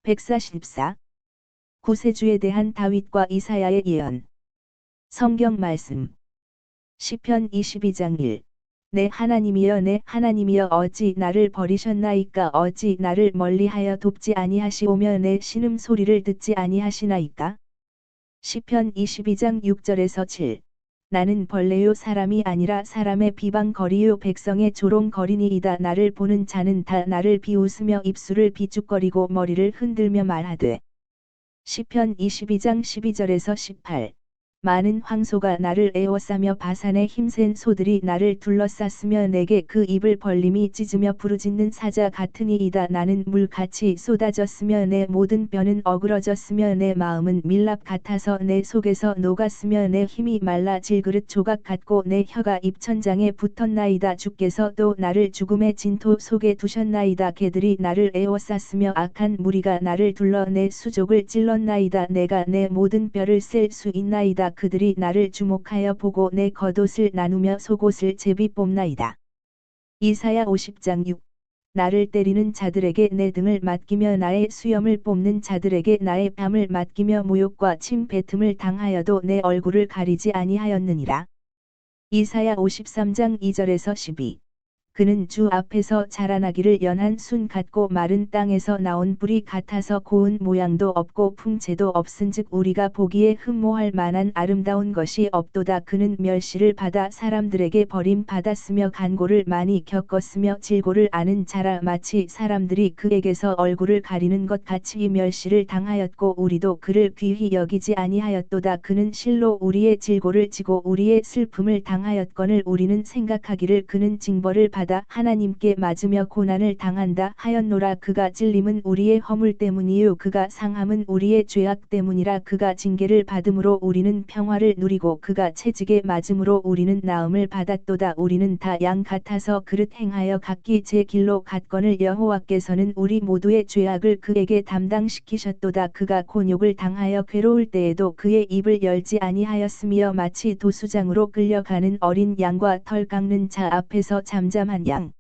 144. 구세주에 대한 다윗과 이사야의 예언. 성경 말씀. 시편 22장 1. 내 하나님이여 내 하나님이여 어찌 나를 버리셨나이까 어찌 나를 멀리하여 돕지 아니하시오며 내 신음 소리를 듣지 아니하시나이까. 시편 22장 6절에서 7. 나는 벌레요 사람이 아니라 사람의 비방거리요 백성의 조롱거리니이다. 나를 보는 자는 다 나를 비웃으며 입술을 비죽거리고 머리를 흔들며 말하되. 시편 22장 12절에서 18. 많은 황소가 나를 에워싸며 바산의 힘센 소들이 나를 둘러쌌으며 내게 그 입을 벌림이 짖으며 부르짖는 사자 같으니이다. 나는 물같이 쏟아졌으며 내 모든 뼈는 어그러졌으며 내 마음은 밀랍 같아서 내 속에서 녹았으며 내 힘이 말라 질그릇 조각 같고 내 혀가 입천장에 붙었나이다. 주께서 또 나를 죽음의 진토 속에 두셨나이다. 개들이 나를 에워쌌으며 악한 무리가 나를 둘러 내 수족을 찔렀나이다. 내가 내 모든 뼈를 셀 수 있나이다. 그들이 나를 주목하여 보고 내 겉옷을 나누며 속옷을 제비 뽑나이다. 이사야 50장 6. 나를 때리는 자들에게 내 등을 맡기며 나의 수염을 뽑는 자들에게 나의 뺨을 맡기며 모욕과 침 뱉음을 당하여도 내 얼굴을 가리지 아니하였느니라. 이사야 53장 2절에서 12. 그는 주 앞에서 자라나기를 연한 순 같고 마른 땅에서 나온 뿌리 같아서 고운 모양도 없고 풍채도 없은즉 우리가 보기에 흠모할 만한 아름다운 것이 없도다. 그는 멸시를 받아 사람들에게 버림받았으며 간고를 많이 겪었으며 질고를 아는 자라 마치 사람들이 그에게서 얼굴을 가리는 것 같이 멸시를 당하였고 우리도 그를 귀히 여기지 아니하였도다. 그는 실로 우리의 질고를 지고 우리의 슬픔을 당하였거늘 우리는 생각하기를 그는 징벌을 받아 하나님께 맞으며 고난을 당한다 하였노라. 그가 찔림은 우리의 허물 때문이요 그가 상함은 우리의 죄악 때문이라. 그가 징계를 받음으로 우리는 평화를 누리고 그가 채찍에 맞음으로 우리는 나음을 받았도다. 우리는 다 양 같아서 그릇 행하여 각기 제 길로 갔거늘 여호와께서는 우리 모두의 죄악을 그에게 담당시키셨도다. 그가 곤욕을 당하여 괴로울 때에도 그의 입을 열지 아니하였으며 마치 도수장으로 끌려가는 어린 양과 털 깎는 자 앞에서 잠잠한 양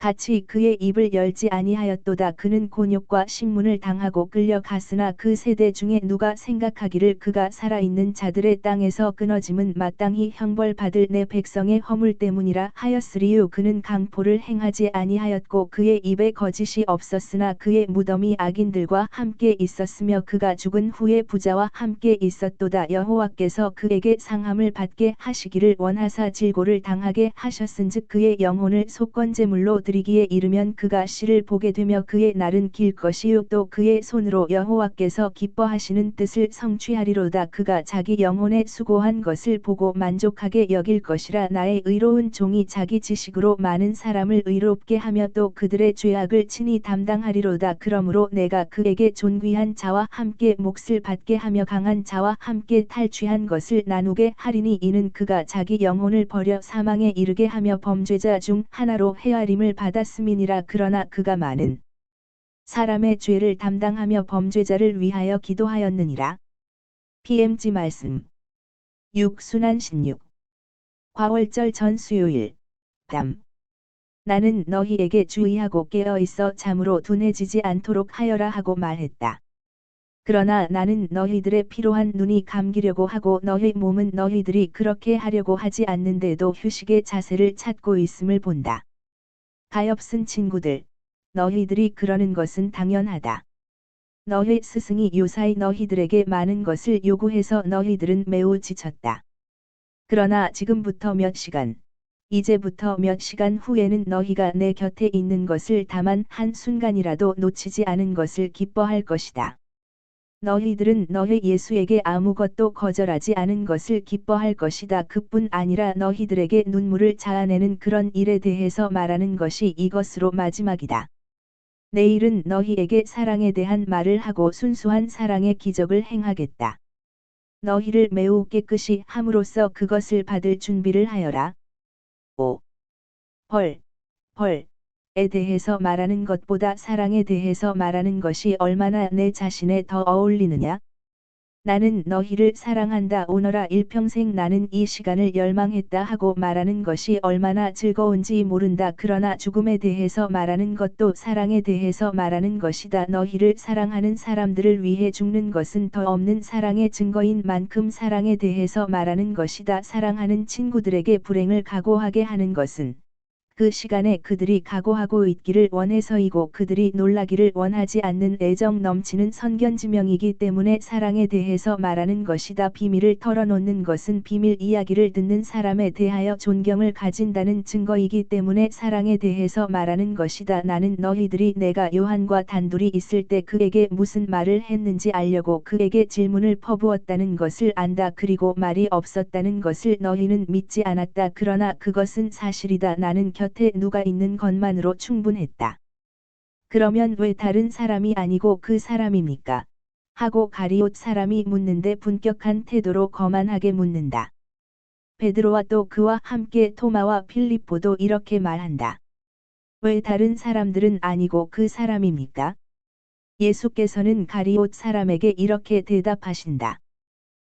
같이 그의 입을 열지 아니하였도다. 그는 곤욕과 신문을 당하고 끌려갔으나 그 세대 중에 누가 생각하기를 그가 살아있는 자들의 땅에서 끊어짐은 마땅히 형벌받을 내 백성의 허물 때문이라 하였으리요. 그는 강포를 행하지 아니하였고 그의 입에 거짓이 없었으나 그의 무덤이 악인들과 함께 있었으며 그가 죽은 후에 부자와 함께 있었도다. 여호와께서 그에게 상함을 받게 하시기를 원하사 질고를 당하게 하셨은즉 그의 영혼을 속건제물로 드리기에 이르면 그가 씨를 보게 되며 그의 날은 길 것이요 또 그의 손으로 여호와께서 기뻐하시는 뜻을 성취하리로다. 그가 자기 영혼에 수고한 것을 보고 만족하게 여길 것이라. 나의 의로운 종이 자기 지식으로 많은 사람을 의롭게 하며 또 그들의 죄악을 친히 담당하리로다. 그러므로 내가 그에게 존귀한 자와 함께 몫을 받게 하며 강한 자와 함께 탈취한 것을 나누게 하리니 이는 그가 자기 영혼을 버려 사망에 이르게 하며 범죄자 중 하나로 헤아림을 받았음이니라. 그러나 그가 많은 사람의 죄를 담당하며 범죄자를 위하여 기도하였느니라. PMG 말씀. 6. 순환 16. 과월절 전 수요일. 밤. 나는 너희에게 주의하고 깨어있어 잠으로 둔해지지 않도록 하여라 하고 말했다. 그러나 나는 너희들의 피로한 눈이 감기려고 하고 너희 몸은 너희들이 그렇게 하려고 하지 않는데도 휴식의 자세를 찾고 있음을 본다. 가엾은 친구들, 너희들이 그러는 것은 당연하다. 너희 스승이 요사이 너희들에게 많은 것을 요구해서 너희들은 매우 지쳤다. 그러나 지금부터 몇 시간, 이제부터 몇 시간 후에는 너희가 내 곁에 있는 것을 다만 한 순간이라도 놓치지 않은 것을 기뻐할 것이다. 너희들은 너희 예수에게 아무것도 거절하지 않은 것을 기뻐할 것이다. 그뿐 아니라 너희들에게 눈물을 자아내는 그런 일에 대해서 말하는 것이 이것으로 마지막이다. 내일은 너희에게 사랑에 대한 말을 하고 순수한 사랑의 기적을 행하겠다. 너희를 매우 깨끗이 함으로써 그것을 받을 준비를 하여라. 5. 에 대해서 말하는 것보다 사랑에 대해서 말하는 것이 얼마나 내 자신에 더 어울리느냐? 나는 너희를 사랑한다 오너라 일평생 나는 이 시간을 열망했다 하고 말하는 것이 얼마나 즐거운지 모른다. 그러나 죽음에 대해서 말하는 것도 사랑에 대해서 말하는 것이다. 너희를 사랑하는 사람들을 위해 죽는 것은 더 없는 사랑의 증거인 만큼 사랑에 대해서 말하는 것이다. 사랑하는 친구들에게 불행을 각오하게 하는 것은 그 시간에 그들이 각오하고 있기를 원해서이고 그들이 놀라기를 원하지 않는 애정 넘치는 선견지명이기 때문에 사랑에 대해서 말하는 것이다. 비밀을 털어놓는 것은 비밀 이야기를 듣는 사람에 대하여 존경을 가진다는 증거이기 때문에 사랑에 대해서 말하는 것이다. 나는 너희들이 내가 요한과 단둘이 있을 때 그에게 무슨 말을 했는지 알려고 그에게 질문을 퍼부었다는 것을 안다. 그리고 말이 없었다는 것을 너희는 믿지 않았다. 그러나 그것은 사실이다. 나는 곁에 누가 있는 것만으로 충분했다. 그러면 왜 다른 사람이 아니고 그 사람입니까? 하고 가리옷 사람이 묻는데 분격한 태도로 거만하게 묻는다. 베드로와 또 그와 함께 토마와 필립보도 이렇게 말한다. 왜 다른 사람들은 아니고 그 사람입니까? 예수께서는 가리옷 사람에게 이렇게 대답하신다.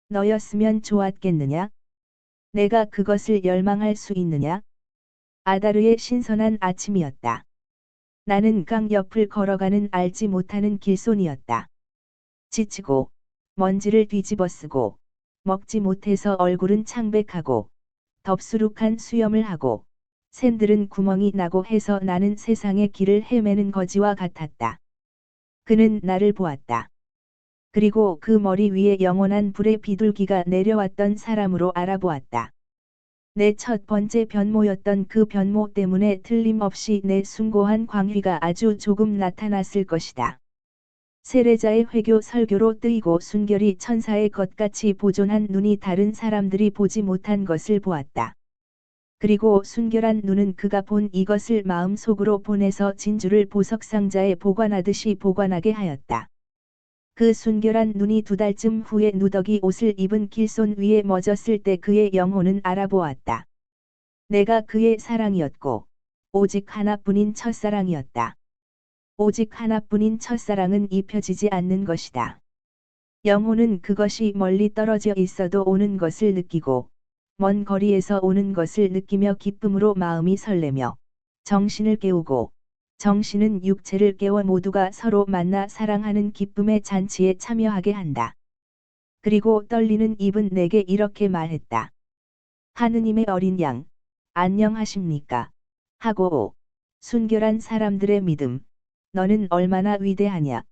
너였으면 좋았겠느냐? 내가 그것을 열망할 수 있느냐? 아다르의 신선한 아침이었다. 나는 강 옆을 걸어가는 알지 못하는 길손이었다. 지치고 먼지를 뒤집어쓰고 먹지 못해서 얼굴은 창백하고 덥수룩한 수염을 하고 샌들은 구멍이 나고 해서 나는 세상의 길을 헤매는 거지와 같았다. 그는 나를 보았다. 그리고 그 머리 위에 영원한 불의 비둘기가 내려왔던 사람으로 알아보았다. 내 첫 번째 변모였던 그 변모 때문에 틀림없이 내 숭고한 광휘가 아주 조금 나타났을 것이다. 세례자의 회교 설교로 뜨이고 순결이 천사의 것같이 보존한 눈이 다른 사람들이 보지 못한 것을 보았다. 그리고 순결한 눈은 그가 본 이것을 마음속으로 보내서 진주를 보석상자에 보관하듯이 보관하게 하였다. 그 순결한 눈이 2달쯤 후에 누더기 옷을 입은 길손 위에 멎었을 때 그의 영혼은 알아보았다. 내가 그의 사랑이었고 오직 하나뿐인 첫사랑이었다. 오직 하나뿐인 첫사랑은 입혀지지 않는 것이다. 영혼은 그것이 멀리 떨어져 있어도 오는 것을 느끼고 먼 거리에서 오는 것을 느끼며 기쁨으로 마음이 설레며 정신을 깨우고 정신은 육체를 깨워 모두가 서로 만나 사랑하는 기쁨의 잔치에 참여하게 한다. 그리고 떨리는 입은 내게 이렇게 말했다. 하느님의 어린 양, 안녕하십니까? 하고 순결한 사람들의 믿음, 너는 얼마나 위대하냐?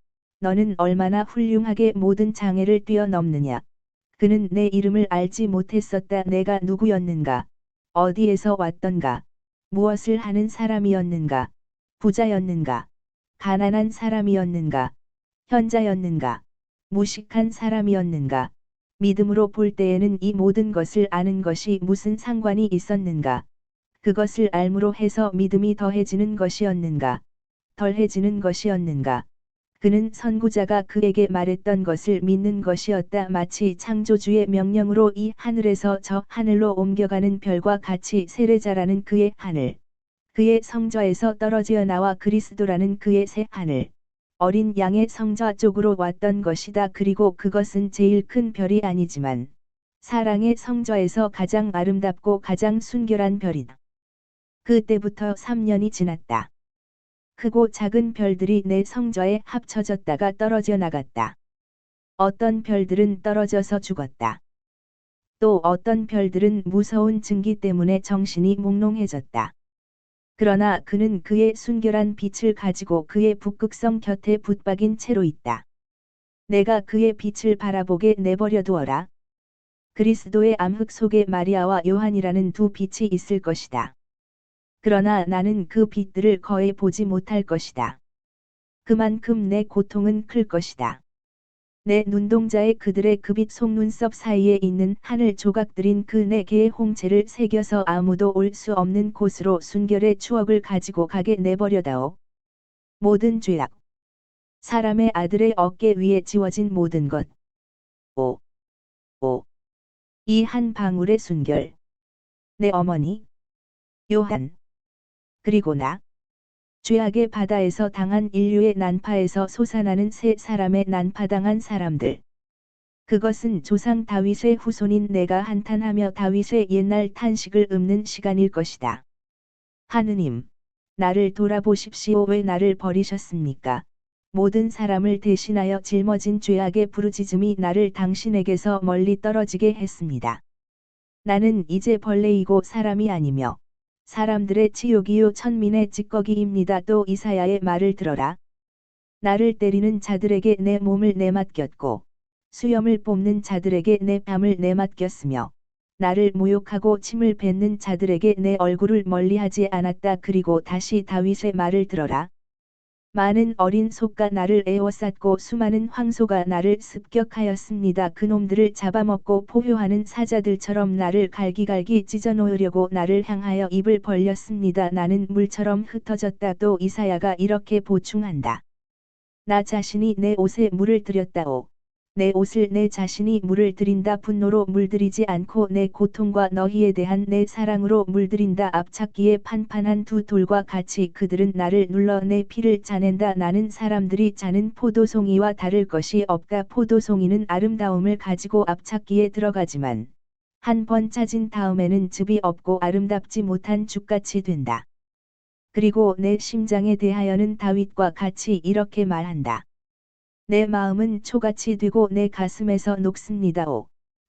너는 얼마나 훌륭하게 모든 장애를 뛰어넘느냐? 그는 내 이름을 알지 못했었다. 내가 누구였는가? 어디에서 왔던가? 무엇을 하는 사람이었는가? 부자였는가? 가난한 사람이었는가? 현자였는가? 무식한 사람이었는가? 믿음으로 볼 때에는 이 모든 것을 아는 것이 무슨 상관이 있었는가? 그것을 알므로 해서 믿음이 더해지는 것이었는가? 덜해지는 것이었는가? 그는 선구자가 그에게 말했던 것을 믿는 것이었다. 마치 창조주의 명령으로 이 하늘에서 저 하늘로 옮겨가는 별과 같이 세례자라는 그의 하늘, 그의 성좌에서 떨어져 나와 그리스도라는 그의 새 하늘, 어린 양의 성좌 쪽으로 왔던 것이다. 그리고 그것은 제일 큰 별이 아니지만 사랑의 성좌에서 가장 아름답고 가장 순결한 별이다. 그때부터 3년이 지났다. 크고 작은 별들이 내 성좌에 합쳐졌다가 떨어져 나갔다. 어떤 별들은 떨어져서 죽었다. 또 어떤 별들은 무서운 증기 때문에 정신이 몽롱해졌다. 그러나 그는 그의 순결한 빛을 가지고 그의 북극성 곁에 붙박인 채로 있다. 내가 그의 빛을 바라보게 내버려 두어라. 그리스도의 암흑 속에 마리아와 요한이라는 두 빛이 있을 것이다. 그러나 나는 그 빛들을 거의 보지 못할 것이다. 그만큼 내 고통은 클 것이다. 내 눈동자에 그들의 그 빛 속눈썹 사이에 있는 하늘 조각들인 그 네 개의 홍채를 새겨서 아무도 올 수 없는 곳으로 순결의 추억을 가지고 가게 내버려다오. 모든 죄악, 사람의 아들의 어깨 위에 지워진 모든 것. 오, 이 한 방울의 순결. 내 어머니, 요한, 그리고 나. 죄악의 바다에서 당한 인류의 난파에서 솟아나는 세 사람의 난파당한 사람들. 그것은 조상 다윗의 후손인 내가 한탄하며 다윗의 옛날 탄식을 읊는 시간일 것이다. 하느님, 나를 돌아보십시오. 왜 나를 버리셨습니까? 모든 사람을 대신하여 짊어진 죄악의 부르짖음이 나를 당신에게서 멀리 떨어지게 했습니다. 나는 이제 벌레이고 사람이 아니며 사람들의 치욕이요 천민의 찌꺼기입니다. 또 이사야의 말을 들어라. 나를 때리는 자들에게 내 몸을 내맡겼고 수염을 뽑는 자들에게 내 뺨을 내맡겼으며 나를 모욕하고 침을 뱉는 자들에게 내 얼굴을 멀리하지 않았다. 그리고 다시 다윗의 말을 들어라. 많은 어린 소가 나를 에워쌌고 수많은 황소가 나를 습격하였습니다. 그놈들을 잡아먹고 포효하는 사자들처럼 나를 갈기갈기 찢어놓으려고 나를 향하여 입을 벌렸습니다. 나는 물처럼 흩어졌다. 또 이사야가 이렇게 보충한다. 나 자신이 내 옷에 물을 들였다오. 내 옷을 내 자신이 물을 들인다. 분노로 물들이지 않고 내 고통과 너희에 대한 내 사랑으로 물들인다. 앞찾기에 판판한 두 돌과 같이 그들은 나를 눌러 내 피를 짜낸다. 나는 사람들이 짜는 포도송이와 다를 것이 없다. 포도송이는 아름다움을 가지고 앞찾기에 들어가지만 한 번 짜진 다음에는 즙이 없고 아름답지 못한 죽같이 된다. 그리고 내 심장에 대하여는 다윗과 같이 이렇게 말한다. 내 마음은 초같이 되고 내 가슴에서 녹습니다. 오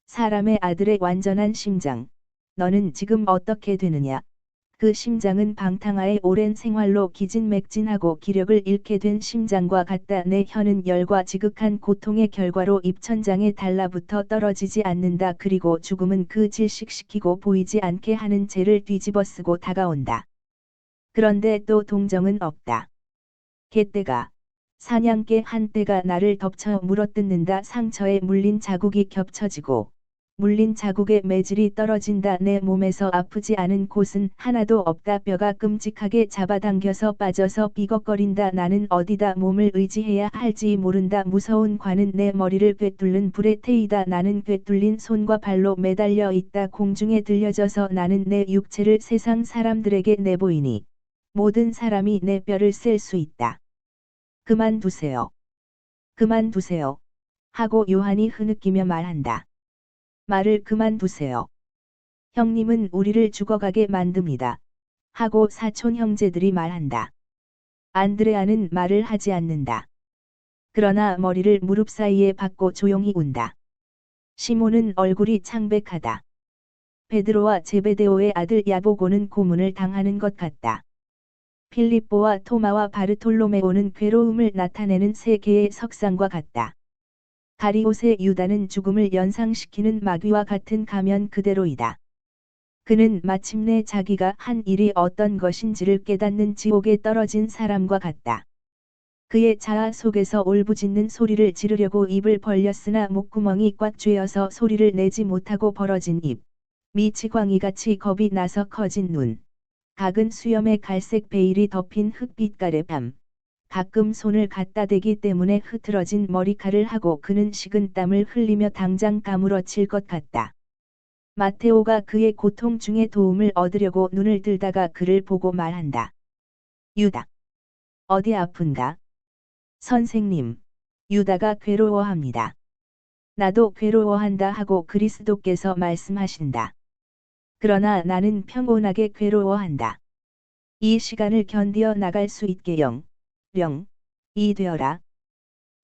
사람의 아들의 완전한 심장, 너는 지금 어떻게 되느냐? 그 심장은 방탕하의 오랜 생활로 기진맥진하고 기력을 잃게 된 심장과 같다. 내 혀는 열과 지극한 고통의 결과로 입천장에 달라붙어 떨어지지 않는다. 그리고 죽음은 그 질식시키고 보이지 않게 하는 죄를 뒤집어쓰고 다가온다. 그런데 또 동정은 없다. 개떼가 사냥개 한 떼가 나를 덮쳐 물어뜯는다. 상처에 물린 자국이 겹쳐지고 물린 자국에 매질이 떨어진다. 내 몸에서 아프지 않은 곳은 하나도 없다. 뼈가 끔찍하게 잡아당겨서 빠져서 비걱거린다. 나는 어디다 몸을 의지해야 할지 모른다. 무서운 관은 내 머리를 꿰뚫는 불의 태이다. 나는 꿰뚫린 손과 발로 매달려 있다. 공중에 들려져서 나는 내 육체를 세상 사람들에게 내보이니 모든 사람이 내 뼈를 셀 수 있다. 그만두세요. 그만두세요. 하고 요한이 흐느끼며 말한다. 말을 그만두세요. 형님은 우리를 죽어가게 만듭니다. 하고 사촌 형제들이 말한다. 안드레아는 말을 하지 않는다. 그러나 머리를 무릎 사이에 박고 조용히 운다. 시몬은 얼굴이 창백하다. 베드로와 제베데오의 아들 야보고는 고문을 당하는 것 같다. 필립보와 토마와 바르톨로메오는 괴로움을 나타내는 세 개의 석상과 같다. 가리옷의 유다는 죽음을 연상시키는 마귀와 같은 가면 그대로이다. 그는 마침내 자기가 한 일이 어떤 것인지를 깨닫는 지옥에 떨어진 사람과 같다. 그의 자아 속에서 울부짖는 소리를 지르려고 입을 벌렸으나 목구멍이 꽉 쬐어서 소리를 내지 못하고 벌어진 입, 미치광이같이 겁이 나서 커진 눈, 작은 수염에 갈색 베일이 덮인 흑빛깔의 뺨, 가끔 손을 갖다 대기 때문에 흐트러진 머리칼을 하고 그는 식은 땀을 흘리며 당장 까무러칠 것 같다. 마테오가 그의 고통 중에 도움을 얻으려고 눈을 들다가 그를 보고 말한다. 유다. 어디 아픈가? 선생님. 유다가 괴로워합니다. 나도 괴로워한다 하고 그리스도께서 말씀하신다. 그러나 나는 평온하게 괴로워한다. 이 시간을 견디어 나갈 수 있게 이 되어라.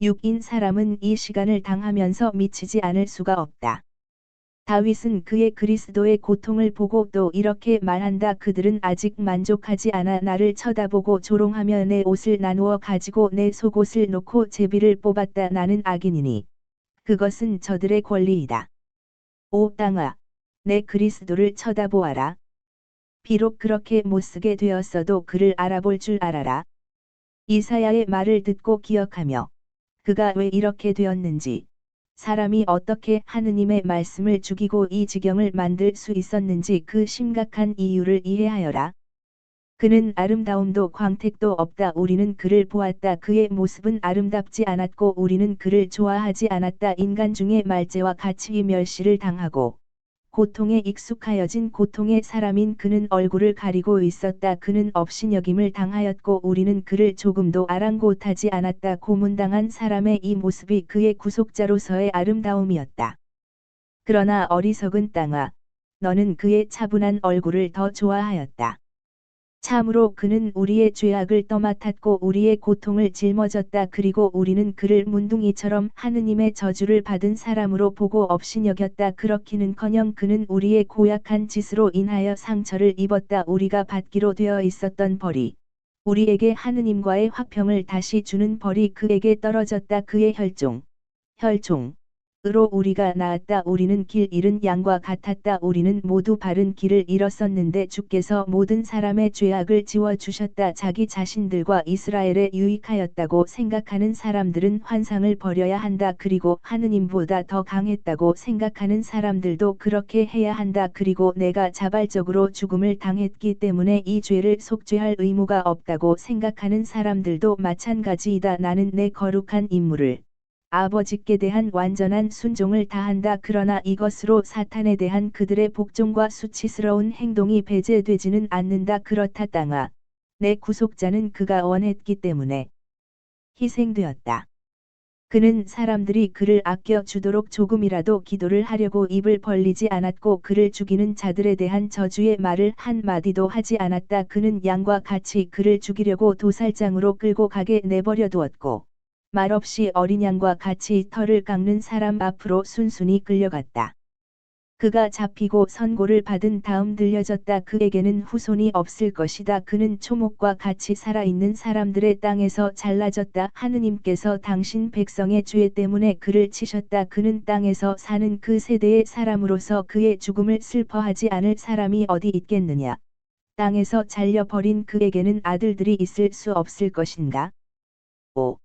육인 사람은 이 시간을 당하면서 미치지 않을 수가 없다. 다윗은 그의 그리스도의 고통을 보고 또 이렇게 말한다. 그들은 아직 만족하지 않아 나를 쳐다보고 조롱하며 내 옷을 나누어 가지고 내 속옷을 놓고 제비를 뽑았다. 나는 악인이니 그것은 저들의 권리이다. 오 땅아, 내 그리스도를 쳐다보아라. 비록 그렇게 못쓰게 되었어도 그를 알아볼 줄 알아라. 이사야의 말을 듣고 기억하며 그가 왜 이렇게 되었는지, 사람이 어떻게 하느님의 말씀을 죽이고 이 지경을 만들 수 있었는지 그 심각한 이유를 이해하여라. 그는 아름다움도 광택도 없다. 우리는 그를 보았다. 그의 모습은 아름답지 않았고 우리는 그를 좋아하지 않았다. 인간 중에 말재와 같이 멸시를 당하고 고통에 익숙하여진 고통의 사람인 그는 얼굴을 가리고 있었다. 그는 업신여김을 당하였고 우리는 그를 조금도 아랑곳하지 않았다. 고문당한 사람의 이 모습이 그의 구속자로서의 아름다움이었다. 그러나 어리석은 땅아, 너는 그의 차분한 얼굴을 더 좋아하였다. 참으로 그는 우리의 죄악을 떠맡았고 우리의 고통을 짊어졌다. 그리고 우리는 그를 문둥이처럼 하느님의 저주를 받은 사람으로 보고 업신여겼다. 그렇기는커녕 그는 우리의 고약한 짓으로 인하여 상처를 입었다. 우리가 받기로 되어 있었던 벌이, 우리에게 하느님과의 화평을 다시 주는 벌이 그에게 떨어졌다. 그의 혈종으로 우리가 나았다. 우리는 길 잃은 양과 같았다. 우리는 모두 바른 길을 잃었었는데 주께서 모든 사람의 죄악을 지워주셨다. 자기 자신들과 이스라엘에 유익하였다고 생각하는 사람들은 환상을 버려야 한다. 그리고 하느님보다 더 강했다고 생각하는 사람들도 그렇게 해야 한다. 그리고 내가 자발적으로 죽음을 당했기 때문에 이 죄를 속죄할 의무가 없다고 생각하는 사람들도 마찬가지이다. 나는 내 거룩한 임무를, 아버지께 대한 완전한 순종을 다한다. 그러나 이것으로 사탄에 대한 그들의 복종과 수치스러운 행동이 배제되지는 않는다. 그렇다. 땅아, 내 구속자는 그가 원했기 때문에 희생되었다. 그는 사람들이 그를 아껴 주도록 조금이라도 기도를 하려고 입을 벌리지 않았고 그를 죽이는 자들에 대한 저주의 말을 한 마디도 하지 않았다. 그는 양과 같이 그를 죽이려고 도살장으로 끌고 가게 내버려 두었고 말없이 어린 양과 같이 털을 깎는 사람 앞으로 순순히 끌려갔다. 그가 잡히고 선고를 받은 다음 들려졌다. 그에게는 후손이 없을 것이다. 그는 초목과 같이 살아있는 사람들의 땅에서 잘라졌다. 하느님께서 당신 백성의 죄 때문에 그를 치셨다. 그는 땅에서 사는 그 세대의 사람으로서 그의 죽음을 슬퍼하지 않을 사람이 어디 있겠느냐. 땅에서 잘려버린 그에게는 아들들이 있을 수 없을 것인가. 5.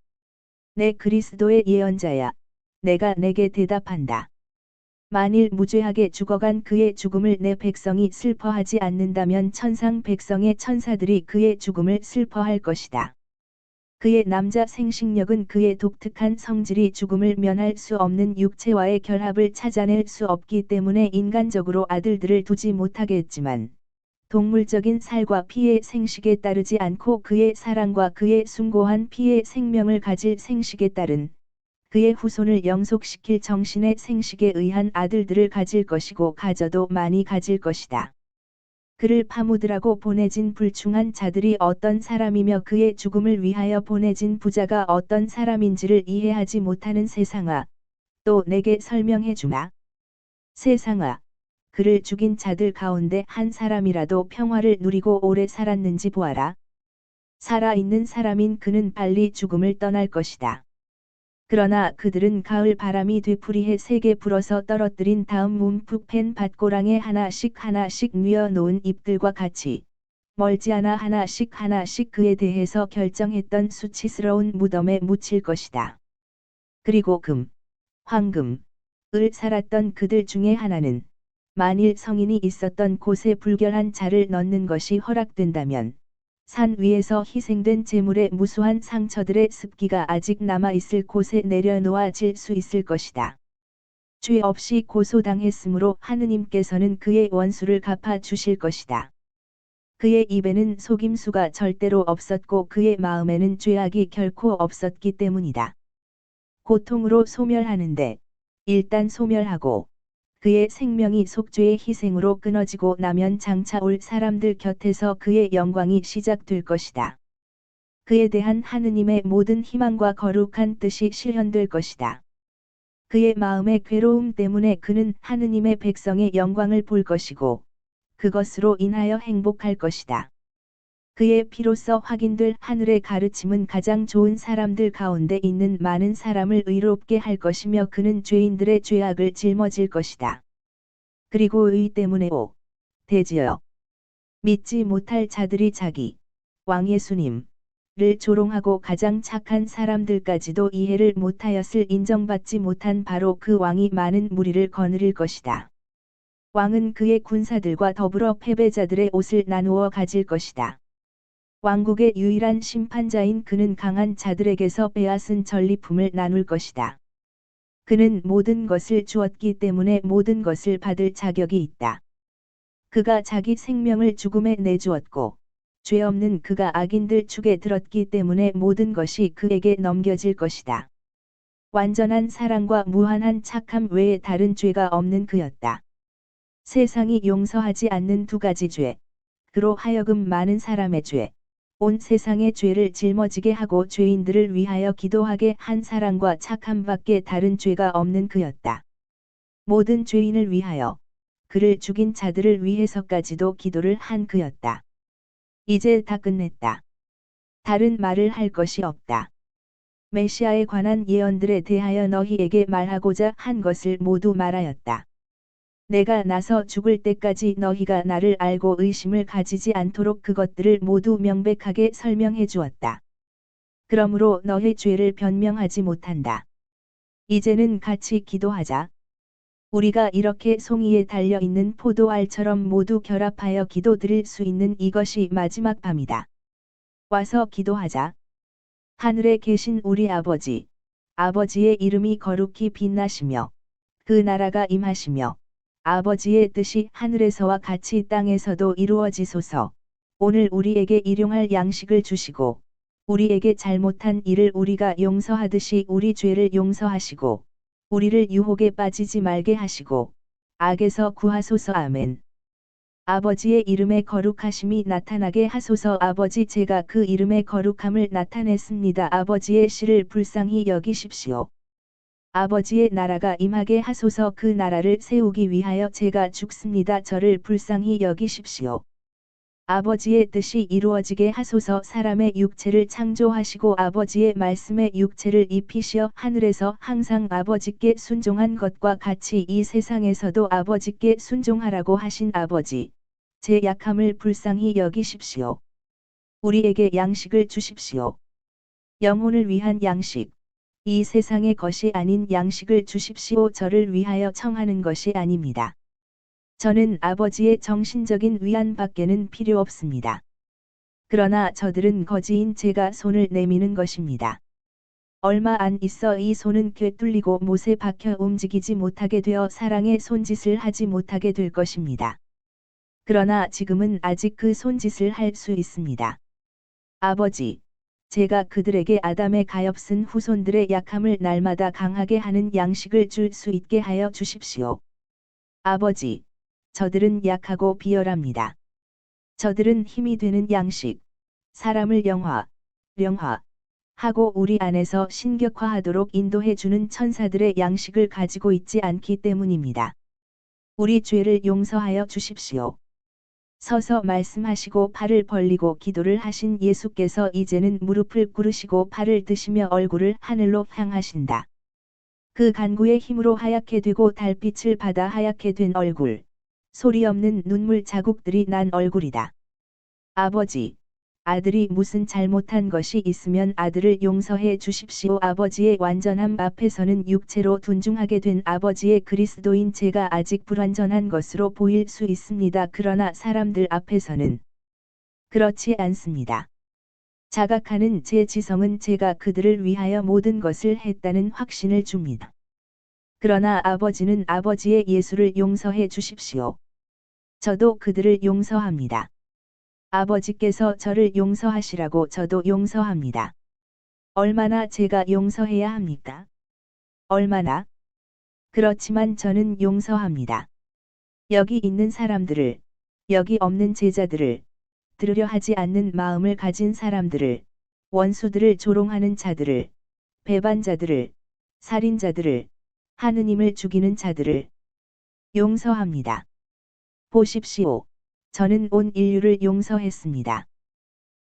내 그리스도의 예언자야, 내가 내게 대답한다. 만일 무죄하게 죽어간 그의 죽음을 내 백성이 슬퍼하지 않는다면 천상 백성의 천사들이 그의 죽음을 슬퍼할 것이다. 그의 남자 생식력은 그의 독특한 성질이 죽음을 면할 수 없는 육체와의 결합을 찾아낼 수 없기 때문에 인간적으로 아들들을 두지 못하겠지만 동물적인 살과 피의 생식에 따르지 않고 그의 사랑과 그의 숭고한 피의 생명을 가질 생식에 따른 그의 후손을 영속시킬 정신의 생식에 의한 아들들을 가질 것이고 가져도 많이 가질 것이다. 그를 파묻으라고 보내진 불충한 자들이 어떤 사람이며 그의 죽음을 위하여 보내진 부자가 어떤 사람인지를 이해하지 못하는 세상아, 또 내게 설명해 주마. 세상아, 그를 죽인 자들 가운데 한 사람이라도 평화를 누리고 오래 살았는지 보아라. 살아있는 사람인 그는 빨리 죽음을 떠날 것이다. 그러나 그들은 가을 바람이 되풀이해 세게 불어서 떨어뜨린 다음 움푹 팬 밭고랑에 하나씩 뉘어 놓은 잎들과 같이 멀지않아 하나씩 그에 대해서 결정했던 수치스러운 무덤에 묻힐 것이다. 그리고 황금을 살았던 그들 중에 하나는 만일 성인이 있었던 곳에 불결한 자를 넣는 것이 허락된다면 산 위에서 희생된 제물의 무수한 상처들의 습기가 아직 남아있을 곳에 내려놓아질 수 있을 것이다. 죄 없이 고소당했으므로 하느님께서는 그의 원수를 갚아 주실 것이다. 그의 입에는 속임수가 절대로 없었고 그의 마음에는 죄악이 결코 없었기 때문이다. 고통으로 소멸하는데 일단 소멸하고 그의 생명이 속죄의 희생으로 끊어지고 나면 장차 올 사람들 곁에서 그의 영광이 시작될 것이다. 그에 대한 하느님의 모든 희망과 거룩한 뜻이 실현될 것이다. 그의 마음의 괴로움 때문에 그는 하느님의 백성의 영광을 볼 것이고 그것으로 인하여 행복할 것이다. 그의 피로써 확인될 하늘의 가르침은 가장 좋은 사람들 가운데 있는 많은 사람을 의롭게 할 것이며 그는 죄인들의 죄악을 짊어질 것이다. 그리고 의 때문에 대지어 믿지 못할 자들이 자기 왕 예수님을 조롱하고 가장 착한 사람들까지도 이해를 못하였을 인정받지 못한 바로 그 왕이 많은 무리를 거느릴 것이다. 왕은 그의 군사들과 더불어 패배자들의 옷을 나누어 가질 것이다. 왕국의 유일한 심판자인 그는 강한 자들에게서 빼앗은 전리품을 나눌 것이다. 그는 모든 것을 주었기 때문에 모든 것을 받을 자격이 있다. 그가 자기 생명을 죽음에 내주었고 죄 없는 그가 악인들 축에 들었기 때문에 모든 것이 그에게 넘겨질 것이다. 완전한 사랑과 무한한 착함 외에 다른 죄가 없는 그였다. 세상이 용서하지 않는 두 가지 죄, 그로 하여금 많은 사람의 죄, 온 세상의 죄를 짊어지게 하고 죄인들을 위하여 기도하게 한 사랑과 착함밖에 다른 죄가 없는 그였다. 모든 죄인을 위하여 그를 죽인 자들을 위해서까지도 기도를 한 그였다. 이제 다 끝냈다. 다른 말을 할 것이 없다. 메시아에 관한 예언들에 대하여 너희에게 말하고자 한 것을 모두 말하였다. 내가 나서 죽을 때까지 너희가 나를 알고 의심을 가지지 않도록 그것들을 모두 명백하게 설명해 주었다. 그러므로 너희 죄를 변명하지 못한다. 이제는 같이 기도하자. 우리가 이렇게 송이에 달려있는 포도알처럼 모두 결합하여 기도 드릴 수 있는 이것이 마지막 밤이다. 와서 기도하자. 하늘에 계신 우리 아버지, 아버지의 이름이 거룩히 빛나시며 그 나라가 임하시며 아버지의 뜻이 하늘에서와 같이 땅에서도 이루어지소서. 오늘 우리에게 일용할 양식을 주시고 우리에게 잘못한 일을 우리가 용서하듯이 우리 죄를 용서하시고 우리를 유혹에 빠지지 말게 하시고 악에서 구하소서. 아멘. 아버지의 이름의 거룩하심이 나타나게 하소서. 아버지, 제가 그 이름의 거룩함을 나타냈습니다. 아버지의 씨를 불쌍히 여기십시오. 아버지의 나라가 임하게 하소서. 그 나라를 세우기 위하여 제가 죽습니다. 저를 불쌍히 여기십시오. 아버지의 뜻이 이루어지게 하소서. 사람의 육체를 창조하시고 아버지의 말씀에 육체를 입히시어 하늘에서 항상 아버지께 순종한 것과 같이 이 세상에서도 아버지께 순종하라고 하신 아버지, 제 약함을 불쌍히 여기십시오. 우리에게 양식을 주십시오. 영혼을 위한 양식, 이 세상의 것이 아닌 양식을 주십시오. 저를 위하여 청하는 것이 아닙니다. 저는 아버지의 정신적인 위안 밖에는 필요 없습니다. 그러나 저들은 거지인 제가 손을 내미는 것입니다. 얼마 안 있어 이 손은 꿰뚫리고 못에 박혀 움직이지 못하게 되어 사랑의 손짓을 하지 못하게 될 것입니다. 그러나 지금은 아직 그 손짓을 할 수 있습니다. 아버지, 제가 그들에게 아담의 가엾은 후손들의 약함을 날마다 강하게 하는 양식을 줄 수 있게 하여 주십시오. 아버지, 저들은 약하고 비열합니다. 저들은 힘이 되는 양식, 사람을 영화하고 우리 안에서 신격화하도록 인도해주는 천사들의 양식을 가지고 있지 않기 때문입니다. 우리 죄를 용서하여 주십시오. 서서 말씀하시고 팔을 벌리고 기도를 하신 예수께서 이제는 무릎을 꿇으시고 팔을 드시며 얼굴을 하늘로 향하신다. 그 간구의 힘으로 하얗게 되고 달빛을 받아 하얗게 된 얼굴, 소리 없는 눈물 자국들이 난 얼굴이다. 아버지, 아들이 무슨 잘못한 것이 있으면 아들을 용서해 주십시오. 아버지의 완전함 앞에서는 육체로 둔중하게 된 아버지의 그리스도인 제가 아직 불완전한 것으로 보일 수 있습니다. 그러나 사람들 앞에서는 그렇지 않습니다. 자각하는 제 지성은 제가 그들을 위하여 모든 것을 했다는 확신을 줍니다. 그러나 아버지는 아버지의 예수를 용서해 주십시오. 저도 그들을 용서합니다. 아버지께서 저를 용서하시라고 저도 용서합니다. 얼마나 제가 용서해야 합니까? 얼마나? 그렇지만 저는 용서합니다. 여기 있는 사람들을, 여기 없는 제자들을, 들으려 하지 않는 마음을 가진 사람들을, 원수들을 조롱하는 자들을, 배반자들을, 살인자들을, 하느님을 죽이는 자들을 용서합니다. 보십시오. 저는 온 인류를 용서했습니다.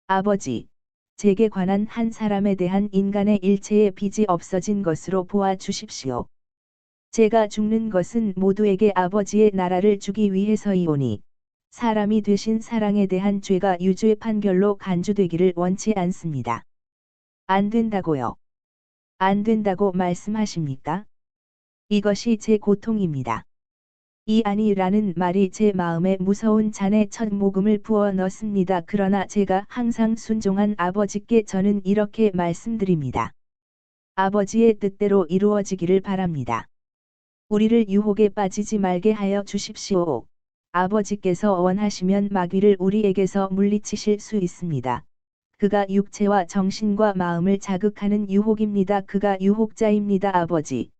아버지, 제게 관한 한 사람에 대한 인간의 일체의 빚이 없어진 것으로 보아 주십시오. 제가 죽는 것은 모두에게 아버지의 나라를 주기 위해서이오니, 사람이 되신 사랑에 대한 죄가 유죄 판결로 간주되기를 원치 않습니다. 안 된다고요? 안 된다고 말씀하십니까? 이것이 제 고통입니다. 이 아니라는 말이 제 마음에 무서운 잔에 첫 모금을 부어 넣습니다. 그러나 제가 항상 순종한 아버지께 저는 이렇게 말씀드립니다. 아버지의 뜻대로 이루어지기를 바랍니다. 우리를 유혹에 빠지지 말게 하여 주십시오. 아버지께서 원하시면 마귀를 우리에게서 물리치실 수 있습니다. 그가 육체와 정신과 마음을 자극하는 유혹입니다. 그가 유혹자입니다. 아버지,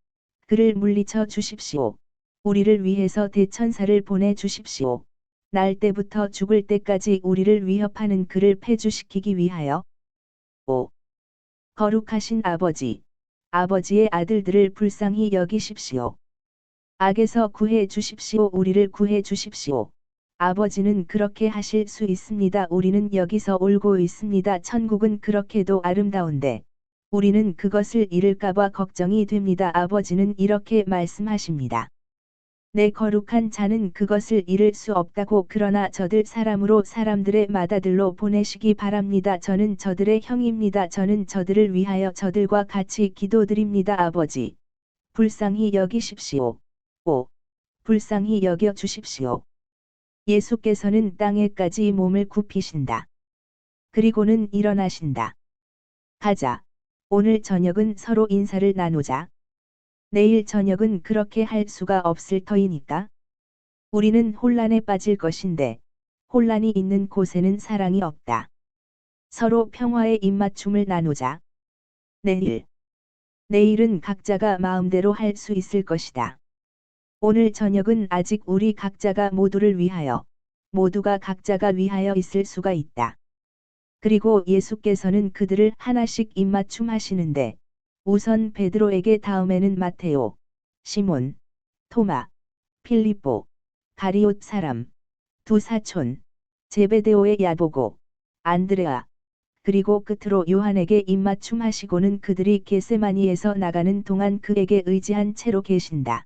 그를 물리쳐 주십시오. 우리를 위해서 대천사를 보내 주십시오. 날 때부터 죽을 때까지 우리를 위협하는 그를 폐주시키기 위하여. 5. 거룩하신 아버지, 아버지의 아들들을 불쌍히 여기십시오. 악에서 구해 주십시오. 우리를 구해 주십시오. 아버지는 그렇게 하실 수 있습니다. 우리는 여기서 울고 있습니다. 천국은 그렇게도 아름다운데 우리는 그것을 잃을까봐 걱정이 됩니다. 아버지는 이렇게 말씀하십니다. 내 거룩한 자는 그것을 잃을 수 없다고. 그러나 저들 사람으로 사람들의 맏아들로 보내시기 바랍니다. 저는 저들의 형입니다. 저는 저들을 위하여 저들과 같이 기도드립니다. 아버지, 불쌍히 여기십시오. 5. 불쌍히 여겨 주십시오. 예수께서는 땅에까지 몸을 굽히신다. 그리고는 일어나신다. 가자. 오늘 저녁은 서로 인사를 나누자. 내일 저녁은 그렇게 할 수가 없을 터이니까. 우리는 혼란에 빠질 것인데 혼란이 있는 곳에는 사랑이 없다. 서로 평화의 입맞춤을 나누자. 내일은 각자가 마음대로 할 수 있을 것이다. 오늘 저녁은 아직 우리 각자가 모두를 위하여, 모두가 각자가 위하여 있을 수가 있다. 그리고 예수께서는 그들을 하나씩 입맞춤 하시는데, 우선 베드로에게 다음에는 마테오, 시몬, 토마, 필립보, 가리옷 사람, 두 사촌, 제베데오의 야보고, 안드레아, 그리고 끝으로 요한에게 입맞춤 하시고는 그들이 겟세마니에서 나가는 동안 그에게 의지한 채로 계신다.